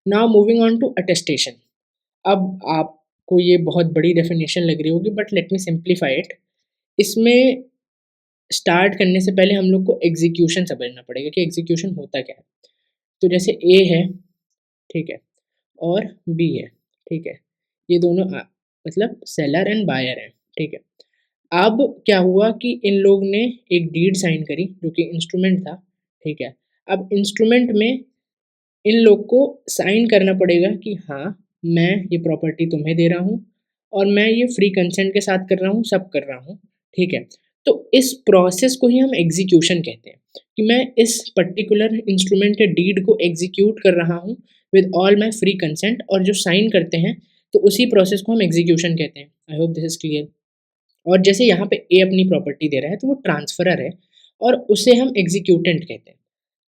Now moving on to attestation. अब आपको ये बहुत बड़ी डेफिनेशन लग रही होगी, but let me simplify it. इसमें स्टार्ट करने से पहले हम लोग को एग्जीक्यूशन समझना पड़ेगा कि एग्जीक्यूशन होता क्या है। तो जैसे ए है, ठीक है, और बी है, ठीक है, ये दोनों मतलब सेलर एंड बायर हैं, ठीक है। अब क्या हुआ कि इन लोग ने एक डीड साइन करी जो कि इंस्ट्रूमेंट था, ठीक है। अब इंस्ट्रूमेंट में इन लोग को साइन करना पड़ेगा कि हाँ, मैं ये प्रॉपर्टी तुम्हें दे रहा हूँ और मैं ये फ्री कंसेंट के साथ कर रहा हूँ, सब कर रहा हूँ, ठीक है। तो इस प्रोसेस को ही हम एग्जीक्यूशन कहते हैं कि मैं इस पर्टिकुलर इंस्ट्रूमेंट के डीड को एग्जीक्यूट कर रहा हूँ with all my free consent, और जो साइन करते हैं तो उसी प्रोसेस को हम एग्जीक्यूशन कहते हैं। आई होप दिस इज क्लियर। और जैसे यहाँ पे ए अपनी प्रॉपर्टी दे रहा है तो वो ट्रांसफरर है और उसे हम एग्जीक्यूटेंट कहते हैं।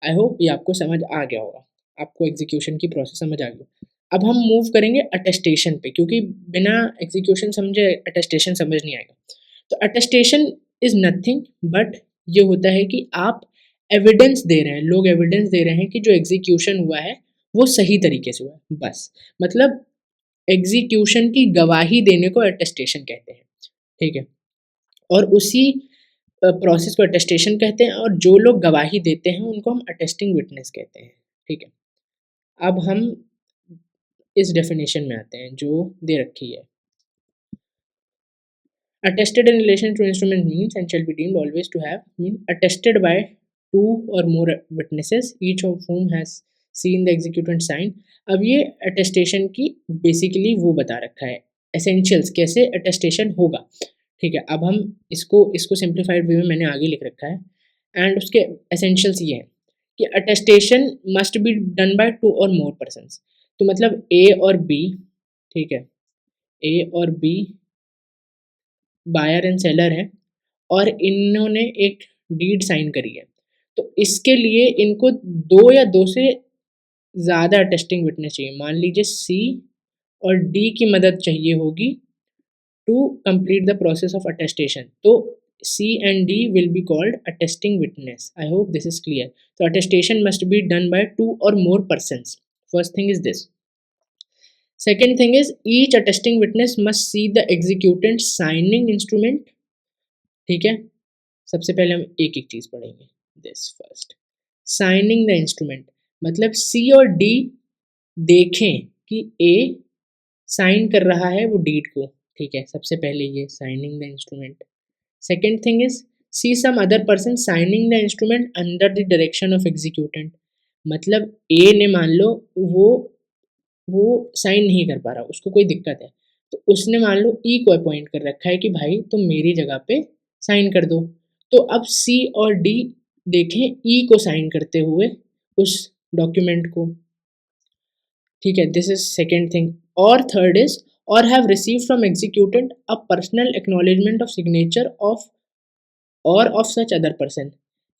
आई होप ये आपको समझ आ गया होगा, आपको एग्जीक्यूशन की प्रोसेस समझ आ गई। अब हम मूव करेंगे अटेस्टेशन पे, क्योंकि बिना एग्जीक्यूशन समझे अटेस्टेशन समझ नहीं आएगा। तो अटेस्टेशन इज नथिंग बट ये होता है कि आप एविडेंस दे रहे हैं, लोग एविडेंस दे रहे हैं कि जो एग्जीक्यूशन हुआ है वो सही तरीके से हुआ है, बस। मतलब एग्जीक्यूशन की गवाही देने को अटेस्टेशन कहते हैं, ठीक है। और उसी प्रोसेस को अटेस्टेशन कहते हैं, और जो लोग गवाही देते हैं उनको हम अटेस्टिंग विटनेस कहते हैं, ठीक है। अब हम इस डेफिनेशन में आते हैं जो दे रखी है। Attested in relation to instrument means and shall be deemed always to have been attested by two or more witnesses, each of whom has seen the executant sign। अब ये अटेस्टेशन की बेसिकली वो बता रखा है, एसेंशियल्स कैसे attestation होगा, ठीक है। अब हम इसको इसको सिंप्लीफाइड वे में मैंने आगे लिख रखा है, एंड उसके एसेंशियल्स ये हैं कि attestation must be done by two or more persons. तो मतलब ए और बी, ठीक है, ए और बी बायर एंड सेलर हैं और इन्होंने एक डीड साइन करी है। तो इसके लिए इनको दो या दो से ज़्यादा अटेस्टिंग विटनेस चाहिए। मान लीजिए सी और डी की मदद चाहिए होगी to complete the process of attestation. तो C and D will be called attesting witness. I hope this is clear. तो attestation must be done by two or more persons. First thing is this. Second thing is each attesting witness must see the executant signing instrument, ठीक है। सबसे पहले हम एक एक चीज पढ़ेंगे। This first, signing the instrument, मतलब सी और डी देखें कि ए साइन कर रहा है वो डीड को, ठीक है। सबसे पहले ये signing the instrument. Second thing is see some other person signing the instrument under the direction of executant. मतलब ए ने मान लो वो साइन नहीं कर पा रहा, उसको कोई दिक्कत है, तो उसने मान लो ई को अपॉइंट कर रखा है कि भाई तुम मेरी जगह पे साइन कर दो। तो अब सी और डी देखें ई को साइन करते हुए उस डॉक्यूमेंट को, ठीक है। This is second thing. और थर्ड इज और have receive from executant a personal acknowledgement of signature of और ऑफ सच अदर पर्सन।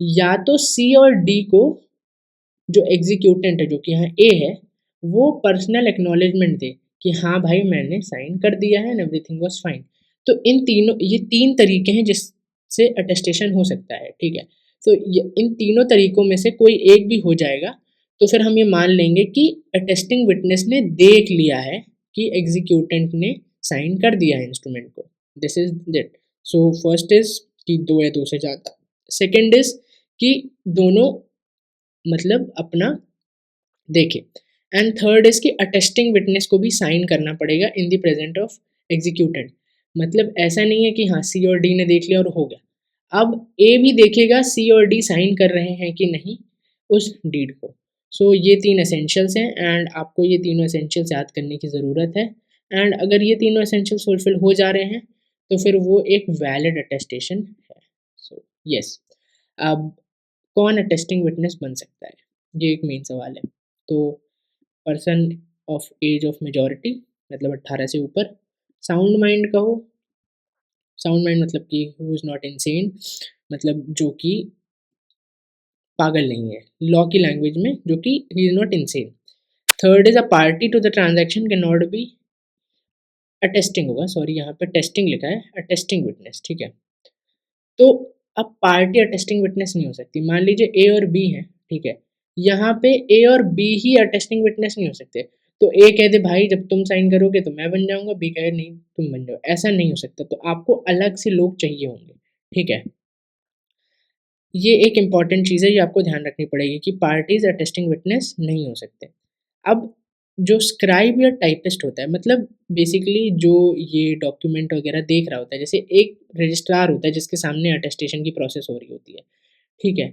या तो सी और डी को जो एग्जीक्यूटेंट है, जो कि यहाँ ए है, वो पर्सनल एक्नॉलेजमेंट दे कि हाँ भाई मैंने साइन कर दिया है एंड एवरीथिंग वाज फाइन। तो इन तीनों, ये तीन तरीके हैं जिससे अटेस्टेशन हो सकता है, ठीक है। तो इन तीनों तरीकों में से कोई एक भी हो जाएगा तो फिर हम ये मान लेंगे कि अटेस्टिंग विटनेस ने देख लिया है कि एग्जीक्यूटेंट ने साइन कर दिया है इंस्ट्रूमेंट को। This is that. So first is कि दो या दो से ज़्यादा। सेकेंड इज कि दोनों मतलब अपना देखे। एंड थर्ड इज कि अटेस्टिंग विटनेस को भी साइन करना पड़ेगा in the present of executant. मतलब ऐसा नहीं है कि हाँ सी और डी ने देख लिया और हो गया, अब ए भी देखेगा सी और डी साइन कर रहे हैं कि नहीं उस डीड को। सो ये तीन एसेंशियल्स हैं एंड आपको ये तीनों एसेंशियल्स याद करने की ज़रूरत है। एंड अगर ये तीनों एसेंशियल्स फुलफिल हो जा रहे हैं तो फिर वो एक वैलिड अटेस्टेशन है। सो यस, अब कौन अटेस्टिंग विटनेस बन सकता है, ये एक मेन सवाल है। तो person of age of majority, मतलब 18 से ऊपर, साउंड माइंड का हो। साउंड माइंड मतलब कि हु इज़ नॉट इनसेन, मतलब जो कि पागल नहीं है, लॉ की लैंग्वेज में, जो कि he is not insane. Third is a party to the transaction can not be attesting होगा, सॉरी यहाँ पे टेस्टिंग लिखा है, अटेस्टिंग विटनेस, ठीक है। तो अब पार्टी अटेस्टिंग विटनेस नहीं हो सकती। मान लीजिए ए और बी है, ठीक है, यहाँ पे ए और बी ही अटेस्टिंग विटनेस नहीं हो सकते। तो ए कह दे भाई जब तुम साइन करोगे तो मैं बन जाऊंगा, बी कहे नहीं तुम बन जाओ, ऐसा नहीं हो सकता। तो आपको अलग से लोग चाहिए होंगे, ठीक है। ये एक इम्पॉर्टेंट चीज़ है, ये आपको ध्यान रखनी पड़ेगी कि पार्टीज अटेस्टिंग विटनेस नहीं हो सकते। अब जो स्क्राइब या टाइपिस्ट होता है, मतलब बेसिकली जो ये डॉक्यूमेंट वगैरह देख रहा होता है, जैसे एक रजिस्ट्रार होता है जिसके सामने अटेस्टेशन की प्रोसेस हो रही होती है, ठीक है।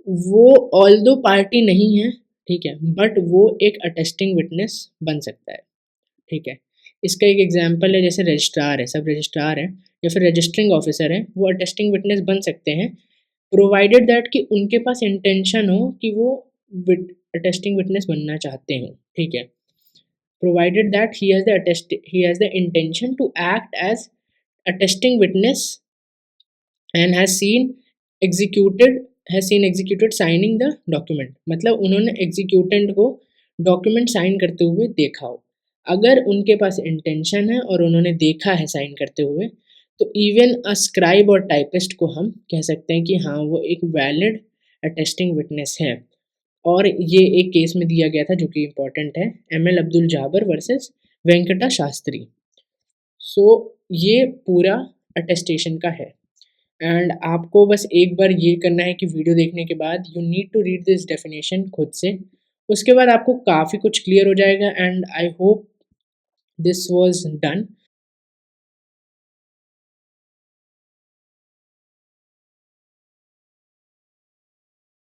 वो ऑल्दो पार्टी नहीं है, ठीक है, बट वो एक अटेस्टिंग विटनेस बन सकता है, ठीक है। इसका एक एग्जांपल है, जैसे रजिस्ट्रार है, सब रजिस्ट्रार है या फिर रजिस्टरिंग ऑफिसर है, वो अटेस्टिंग विटनेस बन सकते हैं प्रोवाइडेड दैट कि उनके पास इंटेंशन हो कि वो अटेस्टिंग विटनेस बनना चाहते हो, ठीक है। Provided that he has the intention to act as attesting witness and has seen executed signing the document, मतलब उन्होंने एग्जीक्यूटेंट को डॉक्यूमेंट साइन करते हुए देखा हो। अगर उनके पास इंटेंशन है और उन्होंने देखा है साइन करते हुए, तो इवन अ स्क्राइब और टाइपिस्ट को हम कह सकते हैं कि हाँ वो एक वैलिड अटेस्टिंग विटनेस है। और ये एक केस में दिया गया था जो कि इम्पोर्टेंट है, एम एल अब्दुल जाबर वर्सेस वेंकटा शास्त्री। सो ये पूरा अटेस्टेशन का है। एंड आपको बस एक बार ये करना है कि वीडियो देखने के बाद you need to read this definition खुद से, उसके बाद आपको काफ़ी कुछ क्लियर हो जाएगा। And I hope this was done.